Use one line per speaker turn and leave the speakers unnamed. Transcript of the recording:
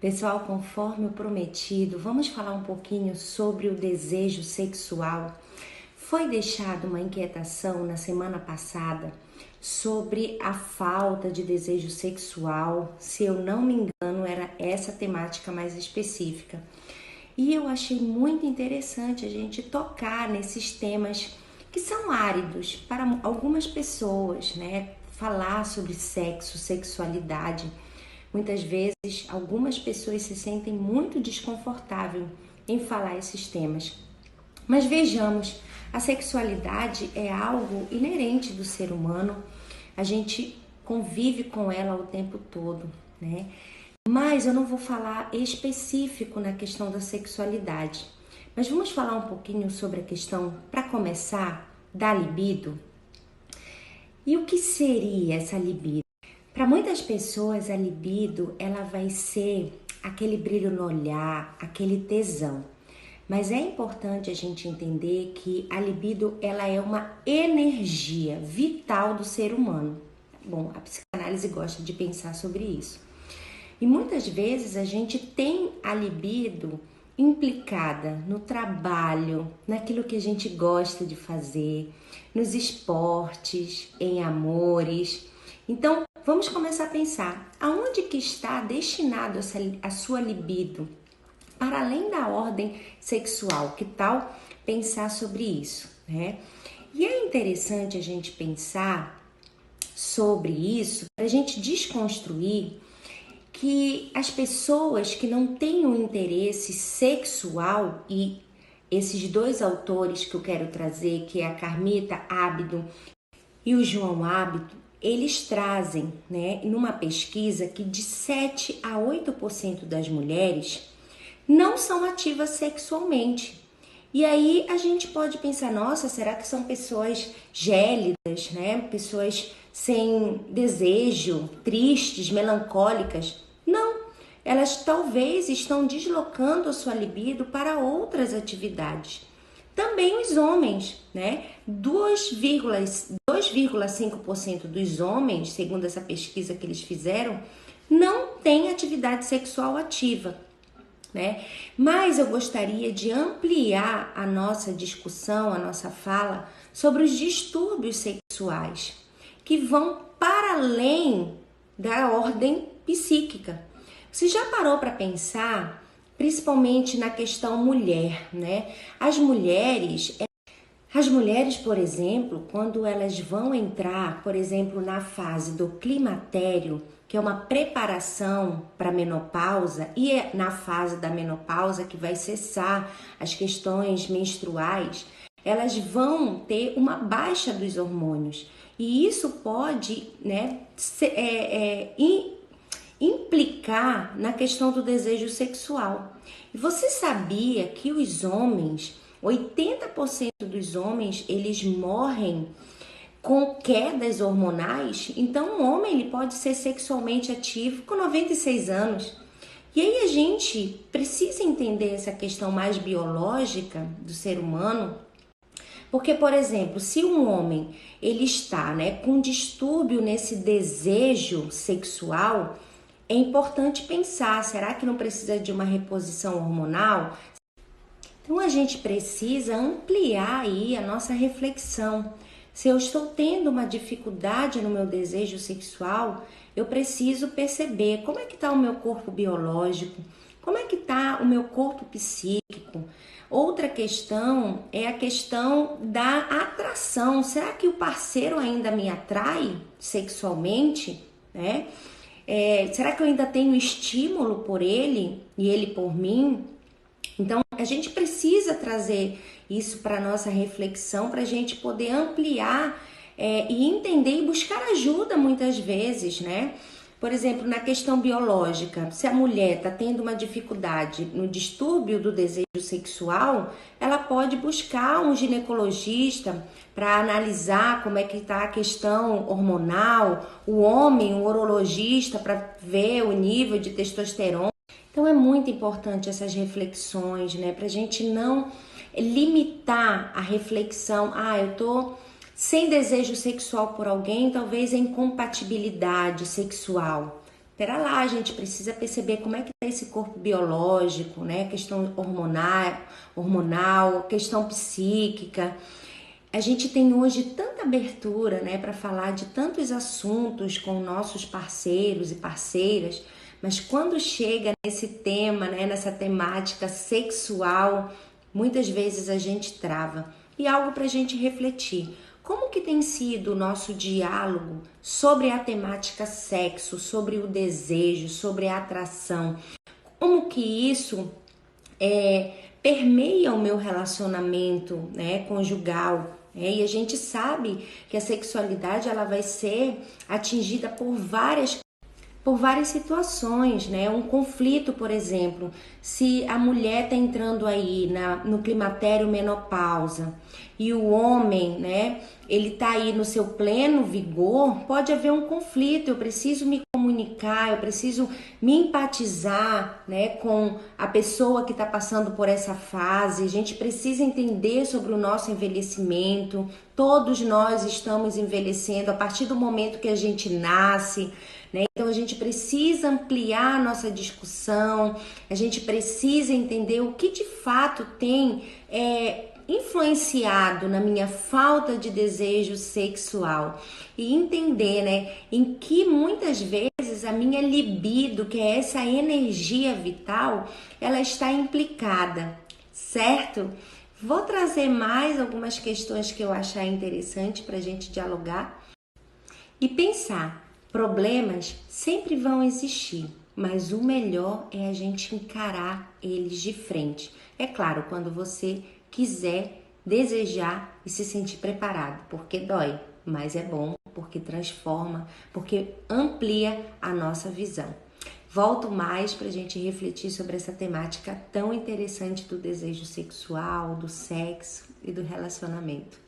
Pessoal, conforme o prometido, vamos falar um pouquinho sobre o desejo sexual. Foi deixada uma inquietação na semana passada sobre a falta de desejo sexual. Se eu não me engano, era essa temática mais específica. E eu achei muito interessante a gente tocar nesses temas que são áridos para algumas pessoas, né? Falar sobre sexo, sexualidade. Muitas vezes, algumas pessoas se sentem muito desconfortáveis em falar esses temas. Mas vejamos, a sexualidade é algo inerente do ser humano, a gente convive com ela o tempo todo, né? Mas eu não vou falar específico na questão da sexualidade, mas vamos falar um pouquinho sobre a questão, para começar, da libido. E o que seria essa libido? Para muitas pessoas, a libido ela vai ser aquele brilho no olhar, aquele tesão. Mas é importante a gente entender que a libido ela é uma energia vital do ser humano. Bom, a psicanálise gosta de pensar sobre isso. E muitas vezes a gente tem a libido implicada no trabalho, naquilo que a gente gosta de fazer, nos esportes, em amores. Então, vamos começar a pensar, aonde que está destinado a sua libido? Para além da ordem sexual, que tal pensar sobre isso, né? E é interessante a gente pensar sobre isso, para a gente desconstruir que as pessoas que não têm um interesse sexual, e esses dois autores que eu quero trazer, que é a Carmita Ábido e o João Ábido, eles trazem, né, numa pesquisa que de 7 a 8% das mulheres não são ativas sexualmente. E aí a gente pode pensar, nossa, será que são pessoas gélidas, né? Pessoas sem desejo, tristes, melancólicas? Não, elas talvez estão deslocando a sua libido para outras atividades. Também os homens, né? 2,5% dos homens, segundo essa pesquisa que eles fizeram, não têm atividade sexual ativa, né? Mas eu gostaria de ampliar a nossa discussão, a nossa fala sobre os distúrbios sexuais, que vão para além da ordem psíquica. Você já parou para pensar, principalmente na questão mulher, né? As mulheres, por exemplo, quando elas vão entrar, por exemplo, na fase do climatério, que é uma preparação para a menopausa, e é na fase da menopausa que vai cessar as questões menstruais, elas vão ter uma baixa dos hormônios. E isso pode, né, implicar na questão do desejo sexual. E você sabia que os homens, 80% dos homens, eles morrem com quedas hormonais? Então, um homem ele pode ser sexualmente ativo com 96 anos. E aí a gente precisa entender essa questão mais biológica do ser humano, porque, por exemplo, se um homem ele está, né, com distúrbio nesse desejo sexual, é importante pensar, será que não precisa de uma reposição hormonal? Então a gente precisa ampliar aí a nossa reflexão. Se eu estou tendo uma dificuldade no meu desejo sexual, eu preciso perceber como é que está o meu corpo biológico, como é que está o meu corpo psíquico. Outra questão é a questão da atração. Será que o parceiro ainda me atrai sexualmente, né? Será que eu ainda tenho estímulo por ele e ele por mim? Então, a gente precisa trazer isso para a nossa reflexão, para a gente poder ampliar e entender e buscar ajuda muitas vezes, né? Por exemplo, na questão biológica, se a mulher está tendo uma dificuldade no distúrbio do desejo sexual, ela pode buscar um ginecologista para analisar como é que está a questão hormonal, o homem, um urologista para ver o nível de testosterona. Então é muito importante essas reflexões, né? Para a gente não limitar a reflexão. Eu tô sem desejo sexual por alguém, talvez é incompatibilidade sexual. pera lá, a gente precisa perceber como é que tá esse corpo biológico, né? Questão hormonal, questão psíquica. A gente tem hoje tanta abertura, né, para falar de tantos assuntos com nossos parceiros e parceiras, mas quando chega nesse tema, né, nessa temática sexual, muitas vezes a gente trava. E algo para a gente refletir. Como que tem sido o nosso diálogo sobre a temática sexo, sobre o desejo, sobre a atração? Como que isso permeia o meu relacionamento, né, conjugal? E a gente sabe que a sexualidade ela vai ser atingida por várias situações, né? Um conflito, por exemplo, se a mulher está entrando aí no climatério menopausa e o homem, né, ele tá aí no seu pleno vigor, pode haver um conflito. Eu preciso me comunicar, eu preciso me empatizar, né, com a pessoa que está passando por essa fase. A gente precisa entender sobre o nosso envelhecimento. Todos nós estamos envelhecendo a partir do momento que a gente nasce, né? Então a gente precisa ampliar a nossa discussão, a gente precisa entender o que de fato tem influenciado na minha falta de desejo sexual e entender, né, em que muitas vezes a minha libido, que é essa energia vital, ela está implicada, certo? Vou trazer mais algumas questões que eu achar interessante para a gente dialogar e pensar. Problemas sempre vão existir, mas o melhor é a gente encarar eles de frente. É claro, quando você quiser, desejar e se sentir preparado, porque dói, mas é bom, porque transforma, porque amplia a nossa visão. Volto mais para a gente refletir sobre essa temática tão interessante do desejo sexual, do sexo e do relacionamento.